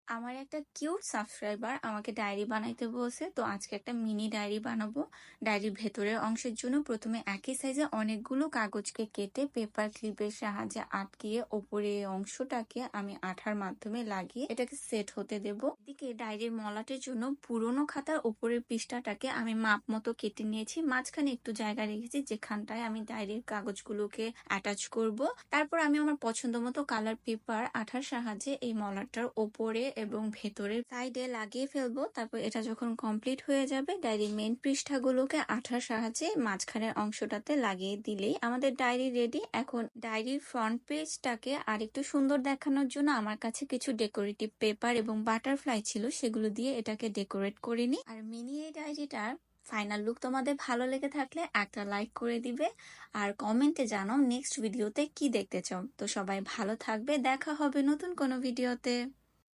আমার একটা cute subscriber আমাকে ডায়েরি বানাইতে বলছে, তো আজকে একটা মিনি ডায়েরি বানাবো। ডায়েরির ভেতরের অংশের জন্য প্রথমে একই সাইজে অনেকগুলো কাগজকে কেটে পেপার ক্লিপের সাহায্যে আটকিয়ে ওপরে অংশটাকে আমি আঠার মাধ্যমে লাগিয়ে এটাকে সেট হতে দেব। এদিকে ডায়েরির মলাটের জন্য পুরোনো খাতার ওপরের পৃষ্ঠাটাকে আমি মাপ মতো কেটে নিয়েছি, মাঝখানে একটু জায়গা রেখেছি যেখানটায় আমি ডায়েরির কাগজগুলোকে অ্যাটাচ করব। তারপর আমি আমার পছন্দ মতো কালার পেপার আঠার সাহায্যে এই মলাটটার ওপরে এবং ভেতরের সাইডে লাগিয়ে ফেলবো। তারপর এটা যখন কমপ্লিট হয়ে যাবে, ডায়েরির মেন পৃষ্ঠাগুলোকে আঠার সাহায্যে মাঝখানের অংশটাতে লাগিয়ে দিলেই আমাদের ডায়েরি রেডি। এখন ডায়েরির ফ্রন্ট পেজটাকে আর একটু সুন্দর দেখানোর জন্য আমার কাছে কিছু ডেকোরেটিভ পেপার এবং বাটারফ্লাই ছিল, সেগুলো দিয়ে এটাকে ডেকোরেট করে নিই। আর মিনি এই ডায়েরিটার ফাইনাল লুক তোমাদের ভালো লেগে থাকলে একটা লাইক করে দিবে আর কমেন্টে জানাও নেক্সট ভিডিওতে কি দেখতে চাও। তো সবাই ভালো থাকবে, দেখা হবে নতুন কোনো ভিডিওতে।